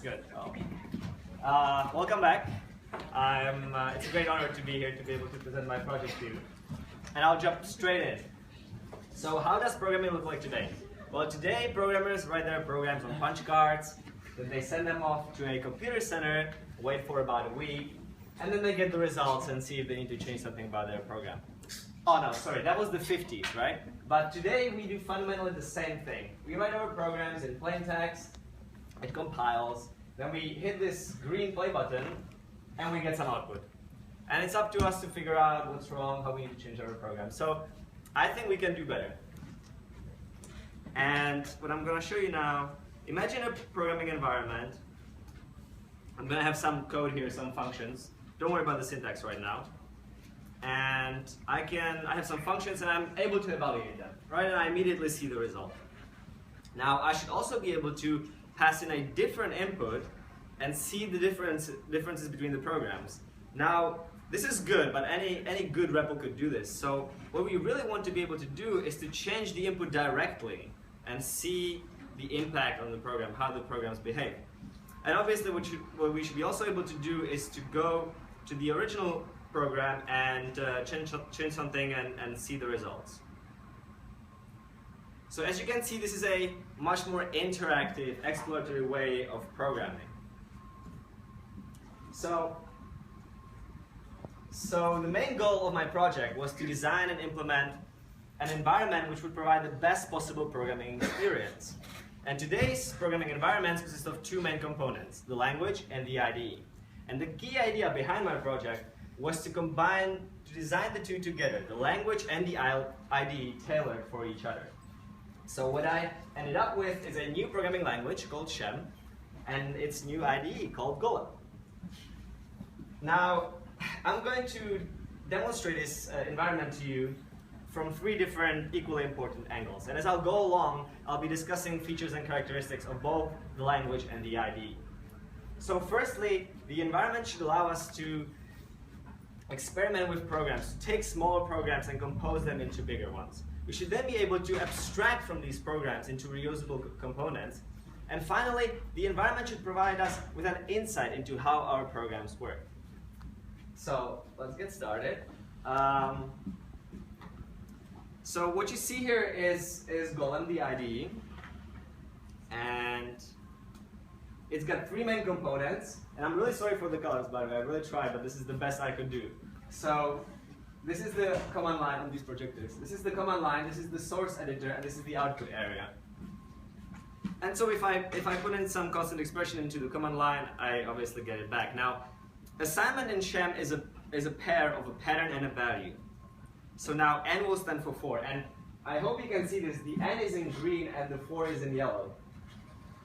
good. Welcome back. It's a great honor to be here to be able to present my project to you. And I'll jump straight in. So how does programming look like today? Well, today programmers write their programs on punch cards, then they send them off to a computer center, wait for about a week, and then they get the results and see if they need to change something about their program. Oh no, sorry, that was the 50s, right? But today we do fundamentally the same thing. We write our programs in plain text, it compiles, then we hit this green play button, and we get some output. And it's up to us to figure out what's wrong, how we need to change our program. So I think we can do better. And what I'm going to show you now, imagine a programming environment. I'm going to have some code here, some functions. Don't worry about the syntax right now. And I have some functions and I'm able to evaluate them, right? And I immediately see the result. Now I should also be able to pass in a different input and see the differences between the programs. Now this is good, but any good repo could do this. So what we really want to be able to do is to change the input directly and see the impact on the program, how the programs behave. And obviously what we should be also able to do is to go to the original program and change something and see the results. So as you can see, this is a much more interactive, exploratory way of programming. So the main goal of my project was to design and implement an environment which would provide the best possible programming experience. And today's programming environments consist of two main components, the language and the IDE. And the key idea behind my project was to design the two together, the language and the IDE tailored for each other. So what I ended up with is a new programming language called Shem and its new IDE called Golem. Now, I'm going to demonstrate this environment to you from three different equally important angles. And as I'll go along, I'll be discussing features and characteristics of both the language and the IDE. So firstly, the environment should allow us to experiment with programs, to take smaller programs and compose them into bigger ones. We should then be able to abstract from these programs into reusable components. And finally, the environment should provide us with an insight into how our programs work. So let's get started. So what you see here is Golem, the IDE. And it's got three main components. And I'm really sorry for the colors, by the way. I really tried, but this is the best I could do. So this is the command line on these projectors. This is the command line, this is the source editor, and this is the output area. And so if I put in some constant expression into the command line, I obviously get it back. Now, assignment in Shem is a pair of a pattern and a value. So now n will stand for 4. And I hope you can see this. The n is in green and the 4 is in yellow.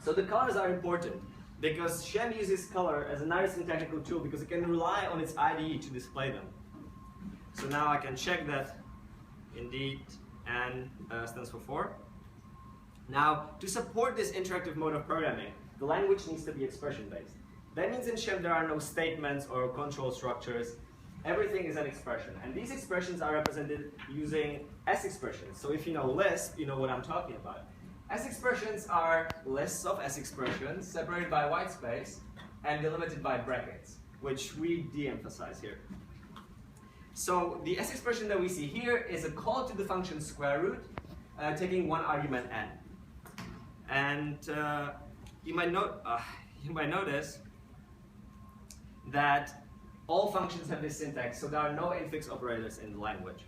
So the colors are important because Shem uses color as a nice syntactical tool because it can rely on its IDE to display them. So now I can check that indeed n stands for 4. Now, to support this interactive mode of programming, the language needs to be expression-based. That means in Shem there are no statements or control structures. Everything is an expression. And these expressions are represented using S expressions. So if you know Lisp, you know what I'm talking about. S expressions are lists of S expressions separated by white space and delimited by brackets, which we de-emphasize here. So the S expression that we see here is a call to the function square root, taking one argument n. And you might notice that all functions have this syntax, so there are no infix operators in the language.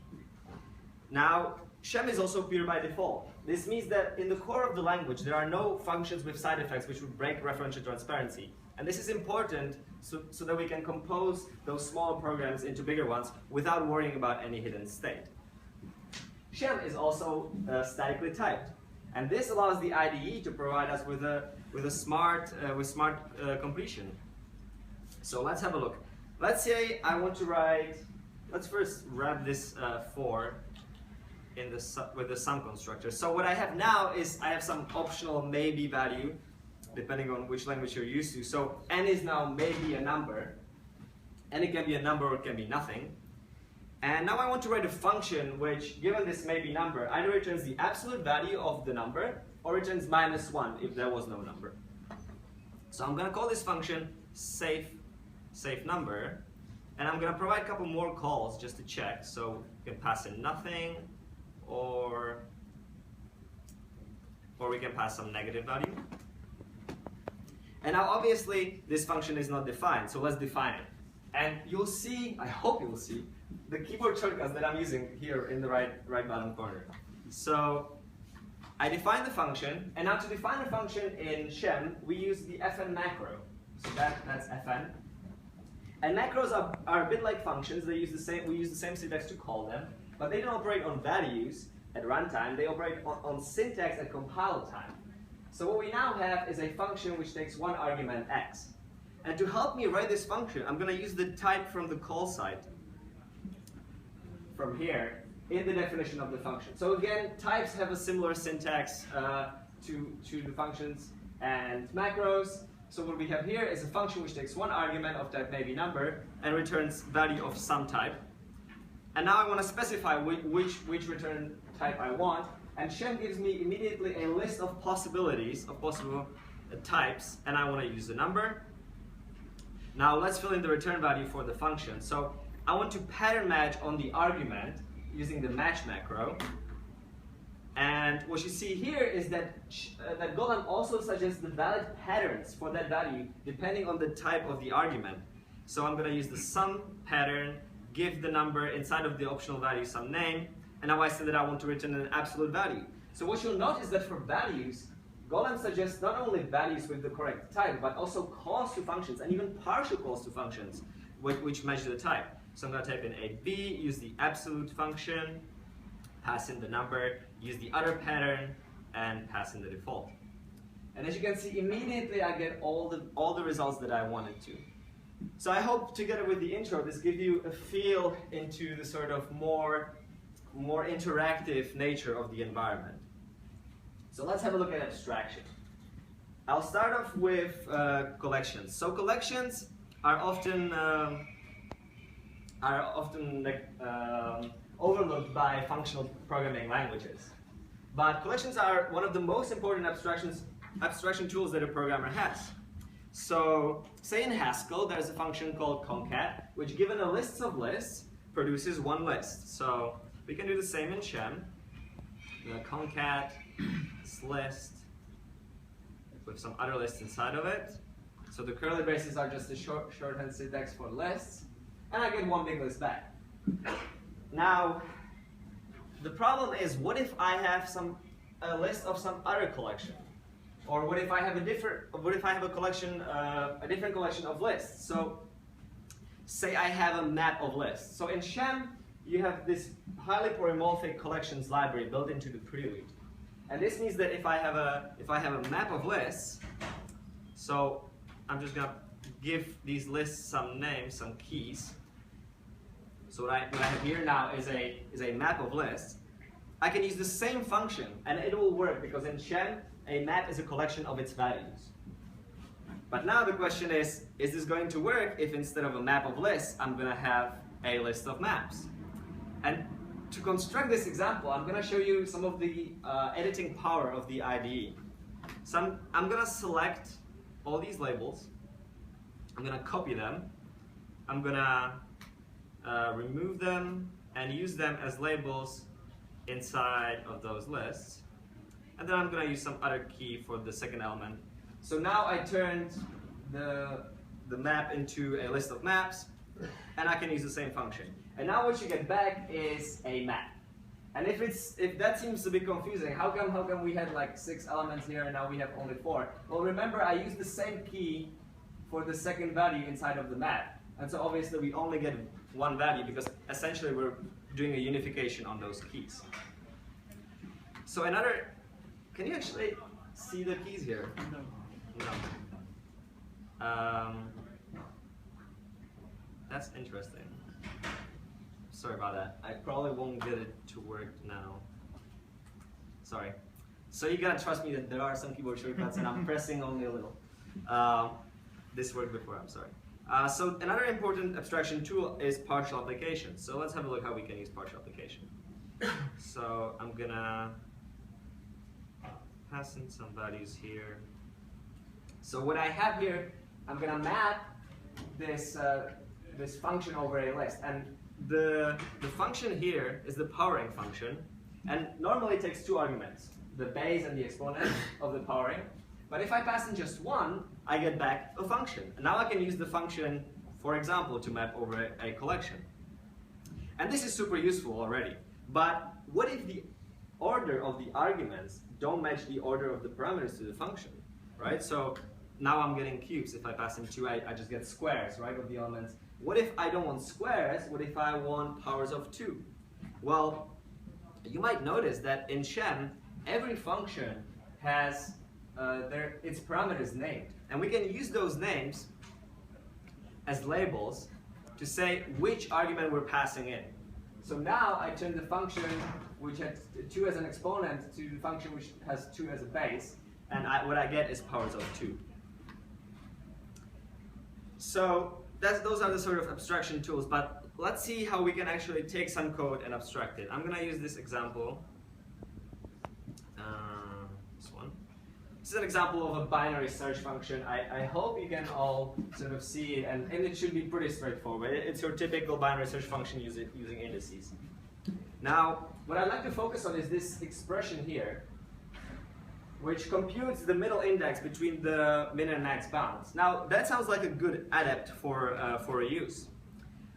Now, Shem is also pure by default. This means that in the core of the language, there are no functions with side effects which would break referential transparency. And this is important so that we can compose those smaller programs into bigger ones without worrying about any hidden state. Shem is also statically typed. And this allows the IDE to provide us with smart completion. So let's have a look. Let's say I want to write, let's first wrap this 4 with the sum constructor. So what I have now is I have some optional maybe value, depending on which language you're used to. So n is now maybe a number, and it can be a number or it can be nothing. And now I want to write a function which, given this maybe number, either returns the absolute value of the number or returns -1 if there was no number. So I'm going to call this function safe number, and I'm going to provide a couple more calls just to check. So we can pass in nothing, or we can pass some negative value. And now obviously this function is not defined, so let's define it. And you'll see, I hope you'll see, the keyboard shortcuts that I'm using here in the right bottom corner. So I define the function, and now to define the function in Shem, we use the fn macro. So that's fn. And macros are a bit like functions. We use the same syntax to call them, but they don't operate on values at runtime. They operate on syntax at compile time. So what we now have is a function which takes one argument, x. And to help me write this function, I'm going to use the type from the call site from here in the definition of the function. So again, types have a similar syntax to the functions and macros. So what we have here is a function which takes one argument of type maybe number and returns value of some type. And now I want to specify which return type I want. And Shem gives me immediately a list of possibilities, of possible types, and I want to use the number. Now let's fill in the return value for the function. So I want to pattern match on the argument using the match macro. And what you see here is that Golem also suggests the valid patterns for that value depending on the type of the argument. So I'm going to use the sum pattern, give the number inside of the optional value some name, and now I say that I want to return an absolute value. So what you'll notice is that for values, Golem suggests not only values with the correct type, but also calls to functions, and even partial calls to functions, which measure the type. So I'm going to type in a b, use the absolute function, pass in the number, use the other pattern, and pass in the default. And as you can see, immediately I get all the results that I wanted to. So I hope together with the intro, this gives you a feel into the sort of more interactive nature of the environment. So let's have a look at abstraction. I'll start off with collections. So collections are often overlooked by functional programming languages. But collections are one of the most important abstraction tools that a programmer has. So say in Haskell, there's a function called concat, which given a list of lists, produces one list. So we can do the same in Shem. Concat list with some other lists inside of it. So the curly braces are just a shorthand syntax for lists, and I get one big list back. Now, the problem is, what if I have a list of some other collection, or what if I have a different collection of lists? So, say I have a map of lists. So in Shem, you have this highly polymorphic collections library built into the prelude. And this means that if I have a map of lists, so I'm just gonna give these lists some names, some keys. So what I have here now is a map of lists. I can use the same function and it will work because in Shem, a map is a collection of its values. But now the question is this going to work if instead of a map of lists, I'm gonna have a list of maps? And to construct this example, I'm going to show you some of the editing power of the IDE. So I'm going to select all these labels. I'm going to copy them. I'm going to remove them and use them as labels inside of those lists. And then I'm going to use some other key for the second element. So now I turned the map into a list of maps, and I can use the same function. And now what you get back is a map. And if that seems a bit confusing, how come we had like 6 elements here and now we have only 4? Well, remember I used the same key for the second value inside of the map. And so obviously we only get one value because essentially we're doing a unification on those keys. So can you actually see the keys here? No. That's interesting. Sorry about that. I probably won't get it to work now. Sorry. So you gotta trust me that there are some keyboard shortcuts and I'm pressing only a little. This worked before, I'm sorry. So another important abstraction tool is partial application. So let's have a look how we can use partial application. So I'm gonna pass in some values here. So what I have here, I'm going to map this, this function over a list. And the function here is the powering function. And normally it takes two arguments, the base and the exponent of the powering. But if I pass in just one, I get back a function. And now I can use the function, for example, to map over a collection. And this is super useful already. But what if the order of the arguments don't match the order of the parameters to the function, right? So now I'm getting cubes. If I pass in 2, I just get squares, right, of the elements. What if I don't want squares? What if I want powers of 2? Well, you might notice that in Shem, every function has its parameters named. And we can use those names as labels to say which argument we're passing in. So now I turn the function which has 2 as an exponent to the function which has 2 as a base, and what I get is powers of 2. So those are the sort of abstraction tools, but let's see how we can actually take some code and abstract it. I'm going to use this example. This one. This is an example of a binary search function. I hope you can all sort of see it, and it should be pretty straightforward. It's your typical binary search function using indices. Now, what I'd like to focus on is this expression here, which computes the middle index between the min and max bounds. Now, that sounds like a good adept for a use.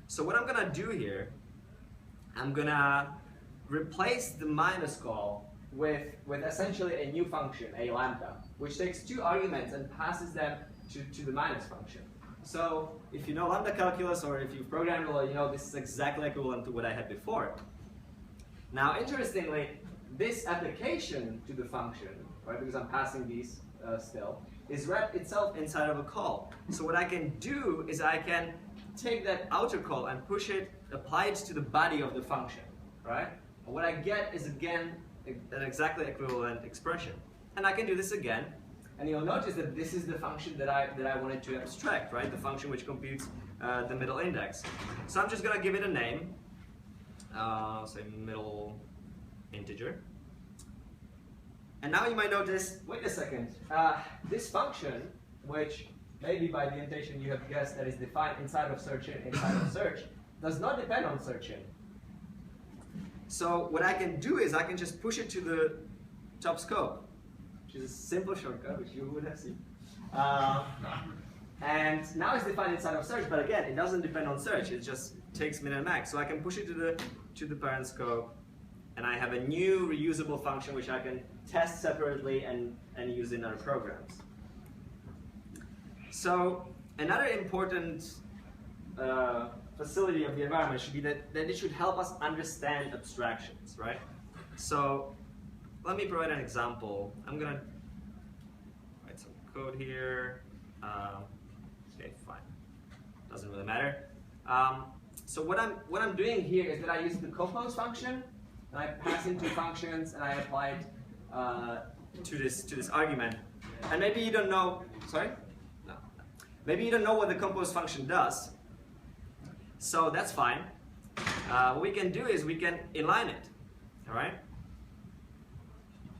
So what I'm going to do here, I'm going to replace the minus call with essentially a new function, a lambda, which takes 2 arguments and passes them to the minus function. So if you know lambda calculus, or if you've programmed it, you know this is exactly equivalent to what I had before. Now, interestingly, this application to the function, right, because I'm passing these still, is wrapped itself inside of a call. So what I can do is I can take that outer call and push it, apply it to the body of the function, right? And what I get is, again, an exactly equivalent expression. And I can do this again, and you'll notice that this is the function that I wanted to abstract, right? The function which computes the middle index. So I'm just going to give it a name. Say middle integer. And now you might notice, wait a second, this function, which maybe by the indentation you have guessed that is defined inside of search, does not depend on search-in. So what I can do is I can just push it to the top scope, which is a simple shortcut, which you would have seen. And now it's defined inside of search, but again, it doesn't depend on search. It just takes min and max. So I can push it to the parent scope, and I have a new reusable function which I can test separately and use in other programs. So another important facility of the environment should be that it should help us understand abstractions, right? So let me provide an example. I'm gonna write some code here. Okay, fine. Doesn't really matter. So what I'm doing here is that I use the compose function, and I pass in 2 functions, and I apply it to this argument. And maybe you don't know. Sorry? No. Maybe you don't know what the compose function does. So that's fine. What we can do is we can inline it. All right.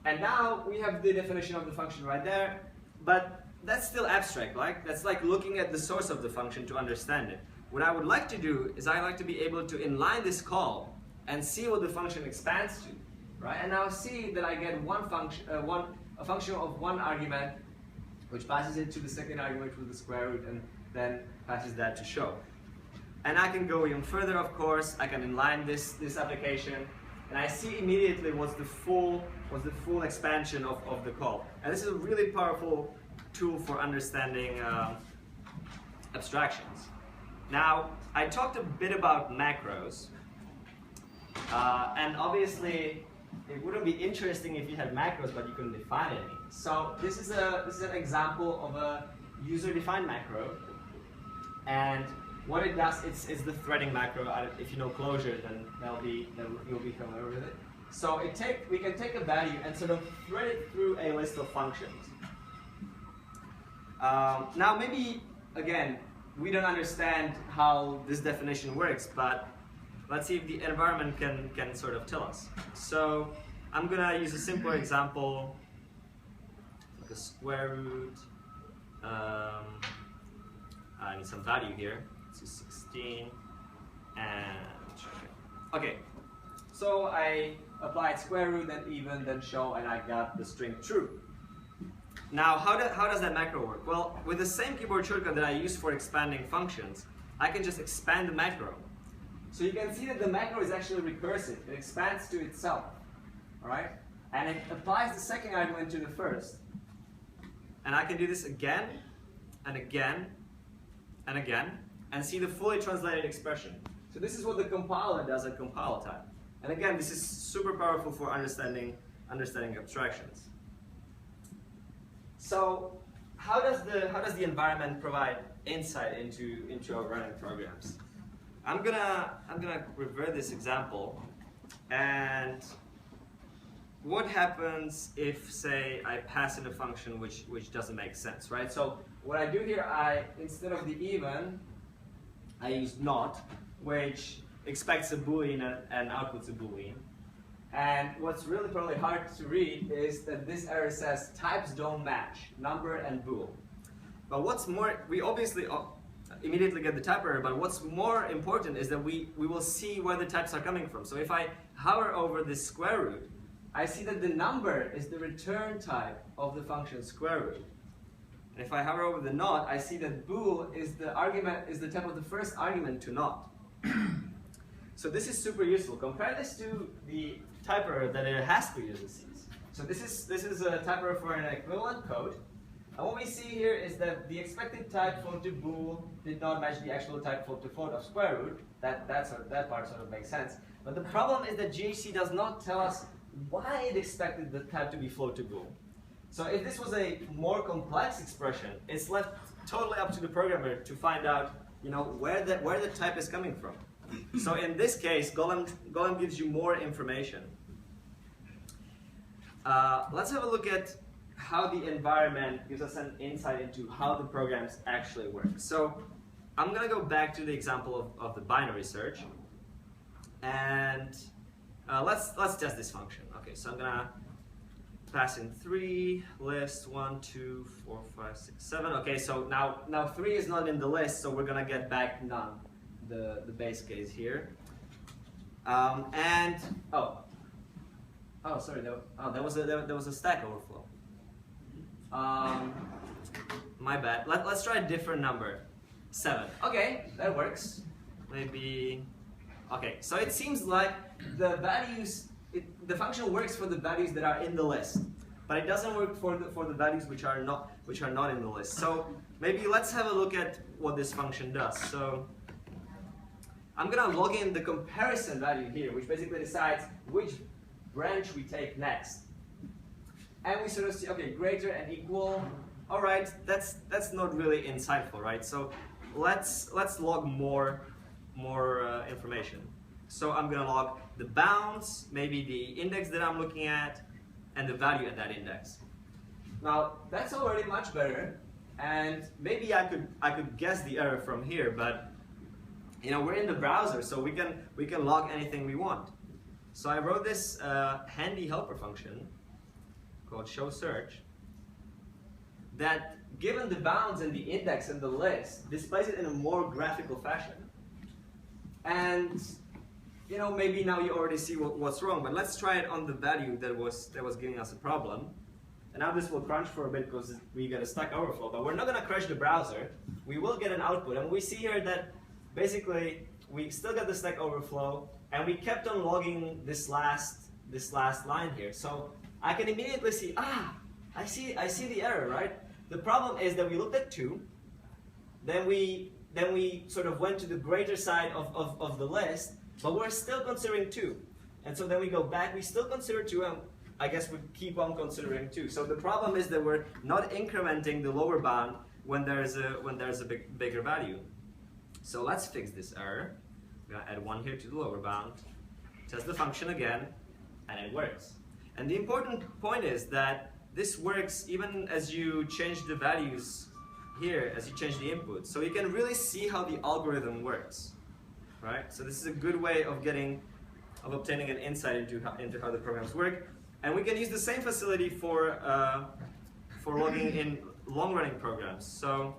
And now we have the definition of the function right there, but that's still abstract, right? That's like looking at the source of the function to understand it. What I would like to do is I like to be able to inline this call and see what the function expands to, right? And now see that I get a function of 1 argument, which passes it to the second argument with the square root, and then passes that to show. And I can go even further, of course. I can inline this application, and I see immediately what's the full expansion of the call. And this is a really powerful tool for understanding abstractions. Now, I talked a bit about macros, and obviously it wouldn't be interesting if you had macros but you couldn't define any. So this is an example of a user-defined macro, and what it does is the threading macro. If you know Clojure, then you'll be familiar with it. So we can take a value and sort of thread it through a list of functions. Now maybe, again, we don't understand how this definition works, but let's see if the environment can sort of tell us. So I'm gonna use a simpler example, like a square root I need some value here. This is 16 and okay. So I applied square root, then even, then show, and I got the string true. Now, how does that macro work? Well, with the same keyboard shortcut that I use for expanding functions, I can just expand the macro. So you can see that the macro is actually recursive. It expands to itself, all right? And it applies the second argument to the first. And I can do this again, and again, and again, and see the fully translated expression. So this is what the compiler does at compile time. And again, this is super powerful for understanding abstractions. So how does the environment provide insight into our running programs? I'm gonna revert this example, and what happens if, say, I pass in a function which doesn't make sense, right? So what I do here, instead of the even, I use not, which expects a boolean and outputs a boolean. And what's really probably hard to read is that this error says types don't match, number and bool. But what's more, we obviously immediately get the type error, but what's more important is that we will see where the types are coming from. So if I hover over this square root, I see that the number is the return type of the function square root. And if I hover over the not, I see that bool is the type of the first argument to not. So this is super useful. Compare this to the type error that a Haskell user sees. So this is a type error for an equivalent code. And what we see here is that the expected type float to bool did not match the actual type float to float of square root. That part sort of makes sense. But the problem is that GHC does not tell us why it expected the type to be float to bool. So if this was a more complex expression, it's left totally up to the programmer to find out, where the type is coming from. So in this case, Golem gives you more information. Let's have a look at how the environment gives us an insight into how the programs actually work. So I'm going to go back to the example of the binary search, and let's test this function. Okay, so I'm going to pass in 3, list 1, 2, 4, 5, 6, 7. Okay, so now 3 is not in the list, so we're going to get back none, the base case here. And sorry, there was a stack overflow. My bad. Let's try a different number. 7. Okay, that works. Maybe. Okay, so it seems like the values. The function works for the values that are in the list, but it doesn't work for the values which are not in the list. So maybe let's have a look at what this function does. So I'm gonna log in the comparison value here, which basically decides which branch we take next. And we sort of see, okay, greater and equal. All right, that's not really insightful, right? So let's log more information. So I'm gonna log the bounds, maybe the index that I'm looking at, and the value at that index. Now that's already much better, and maybe I could guess the error from here, but we're in the browser, so we can log anything we want. So I wrote this handy helper function called show search that, given the bounds and the index and the list, displays it in a more graphical fashion. And maybe now you already see what's wrong, but let's try it on the value that was giving us a problem. And now this will crunch for a bit because we get a stack overflow, but we're not going to crash the browser. We will get an output, and we see here that basically we still get the stack overflow, and we kept on logging this last line here. So I can immediately see, I see the error, right? The problem is that we looked at 2, then we sort of went to the greater side of the list, but we're still considering 2. And so then we go back, we still consider 2, and I guess we keep on considering 2. So the problem is that we're not incrementing the lower bound when there's a bigger value. So let's fix this error. We're gonna add 1 here to the lower bound, test the function again, and it works. And the important point is that this works even as you change the values here, as you change the input. So you can really see how the algorithm works, right? So this is a good way of obtaining an insight into how the programs work. And we can use the same facility for logging in long-running programs. So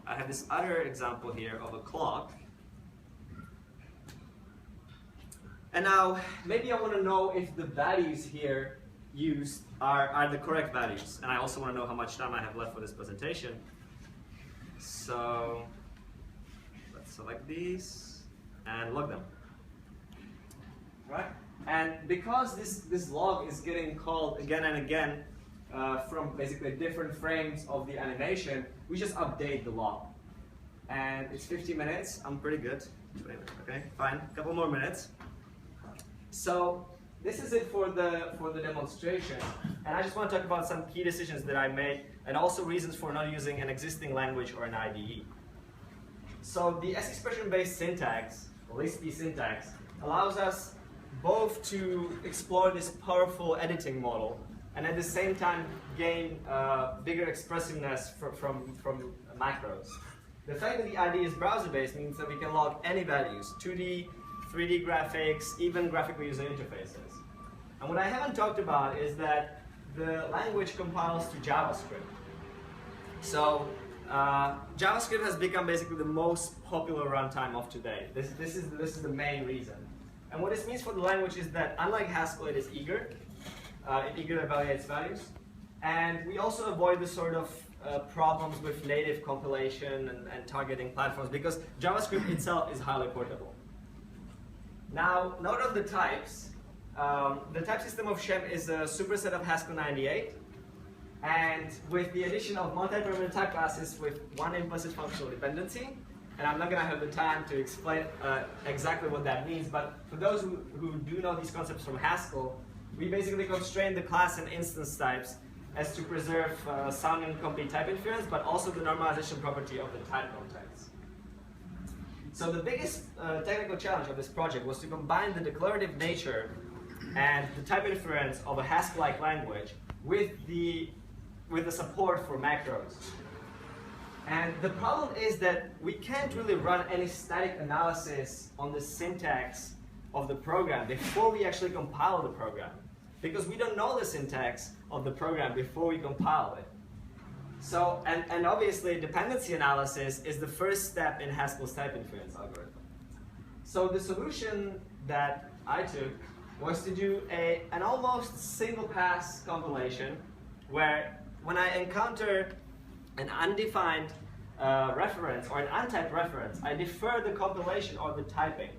I have this other example here of a clock. And now, maybe I want to know if the values here used are the correct values. And I also want to know how much time I have left for this presentation. So let's select these and log them. Right? And because this log is getting called again and again from basically different frames of the animation, we just update the log. And it's 50 minutes. I'm pretty good. Okay, fine. A couple more minutes. So this is it for the demonstration. And I just want to talk about some key decisions that I made and also reasons for not using an existing language or an IDE. So the S-expression-based syntax, or Lisp syntax, allows us both to explore this powerful editing model and at the same time gain bigger expressiveness from macros. The fact that the IDE is browser-based means that we can log any values, 2D, 3D graphics, even graphical user interfaces. And what I haven't talked about is that the language compiles to JavaScript. So JavaScript has become basically the most popular runtime of today. This is the main reason. And what this means for the language is that unlike Haskell, it is eager. It eagerly evaluates values. And we also avoid the sort of problems with native compilation and targeting platforms because JavaScript itself is highly portable. Now, note on the types. The type system of Shem is a superset of Haskell 98. And with the addition of multi-parameter type classes with one implicit functional dependency, and I'm not going to have the time to explain exactly what that means, but for those who do know these concepts from Haskell, we basically constrain the class and instance types as to preserve sound and complete type inference, but also the normalization property of the type context. So the biggest technical challenge of this project was to combine the declarative nature and the type inference of a Haskell-like language with the support for macros. And the problem is that we can't really run any static analysis on the syntax of the program before we actually compile the program, because we don't know the syntax of the program before we compile it. So, and obviously dependency analysis is the first step in Haskell's type inference algorithm. So the solution that I took was to do an almost single pass compilation where when I encounter an undefined reference or an untyped reference, I defer the compilation or the typing.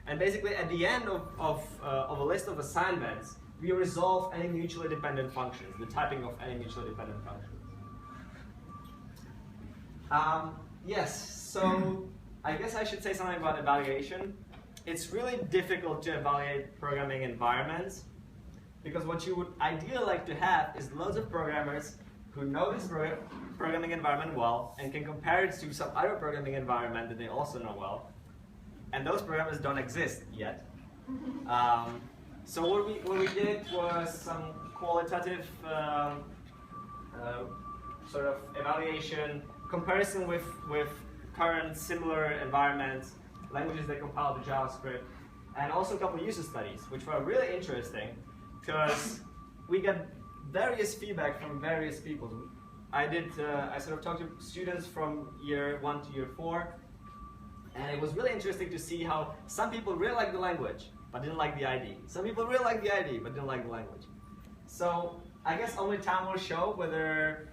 And basically at the end of a list of assignments, we resolve any mutually dependent functions, the typing of any mutually dependent functions. Yes, so I guess I should say something about evaluation. It's really difficult to evaluate programming environments because what you would ideally like to have is loads of programmers who know this programming environment well and can compare it to some other programming environment that they also know well. And those programmers don't exist yet. So what we did was some qualitative sort of evaluation, comparison with current similar environments, languages that compile to JavaScript, and also a couple of user studies, which were really interesting because we got various feedback from various people. I sort of talked to students from year 1 to year 4, and it was really interesting to see how some people really liked the language, but didn't like the ID. Some people really liked the ID, but didn't like the language. So I guess only time will show whether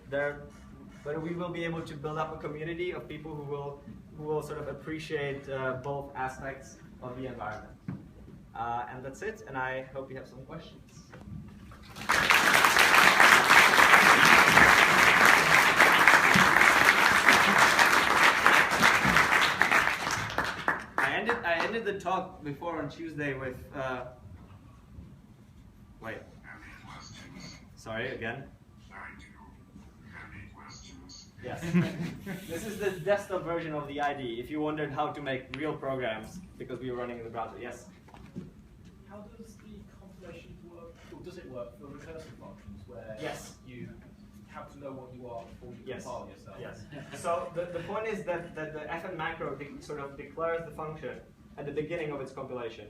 we will be able to build up a community of people who will sort of appreciate both aspects of the environment. And that's it, and I hope you have some questions. I ended the talk before on Tuesday with, wait, sorry, again? Yes. This is the desktop version of the ID, if you wondered how to make real programs, because we were running in the browser, yes? How does the compilation work, or does it work for recursive functions, where yes. you have to know what you are before you compile yourself? Yes. So the point is that the fn macro sort of declares the function at the beginning of its compilation.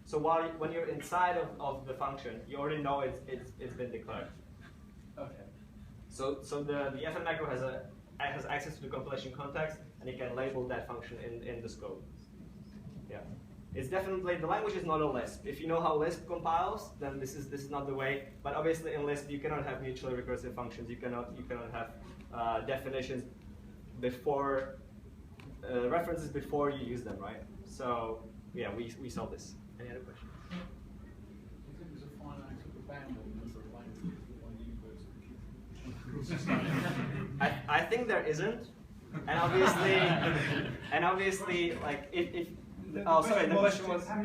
So when you're inside of the function, you already know it's been declared. Okay. So the fn macro has access to the compilation context, and it can label that function in the scope. Yeah, it's definitely, the language is not a Lisp. If you know how Lisp compiles, then this is not the way. But obviously in Lisp you cannot have mutually recursive functions. You cannot have definitions before references before you use them, right? So yeah, we solve this. Any other questions? Do you think there's a finite sort of bound on the number of languages that one universe? I think there isn't, and obviously, like if The question was how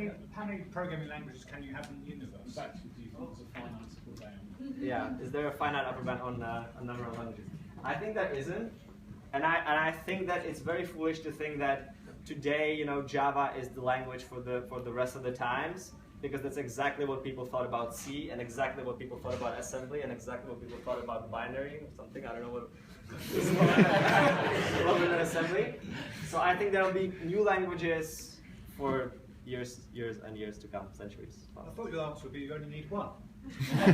many programming languages can you have in the universe? Exactly. Do you think there's a finite sort of bound? yeah, is there a finite upper bound on a number of languages? I think there isn't, and I think that it's very foolish to think that today, you know, Java is the language for the rest of the times, because that's exactly what people thought about C, and exactly what people thought about assembly, and exactly what people thought about binary or something. I don't know what other than assembly. So I think there will be new languages for years and years to come, centuries. I thought your answer would be you only need one.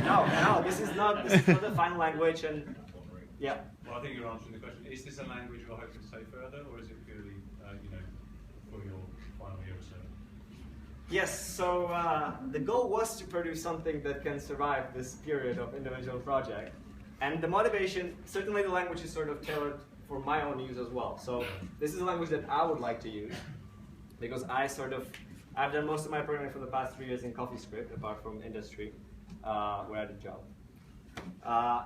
No, this is not the final language, and yeah. Well, I think you're answering the question. Is this a language you're hoping to take further, or is it purely, for your final year or so? Yes, so the goal was to produce something that can survive this period of individual project. And the motivation, certainly the language is sort of tailored for my own use as well. So this is a language that I would like to use, because I've done most of my programming for the past 3 years in CoffeeScript, apart from industry, where I did Java.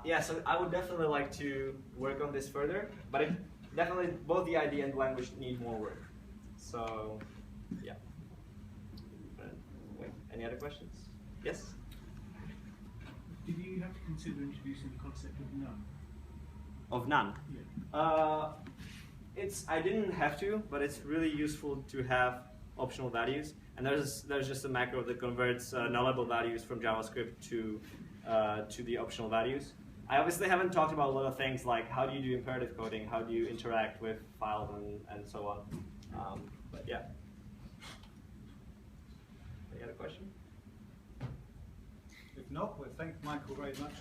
Yeah, so I would definitely like to work on this further, but definitely both the idea and the language need more work. So, yeah. Wait, any other questions? Yes? Did you have to consider introducing the concept of none? Of none? Yeah. I didn't have to, but it's really useful to have optional values. And there's just a macro that converts nullable values from JavaScript to the optional values. I obviously haven't talked about a lot of things like how do you do imperative coding, how do you interact with files and so on. But yeah. Any other question? If not, we'll thank Michael very much.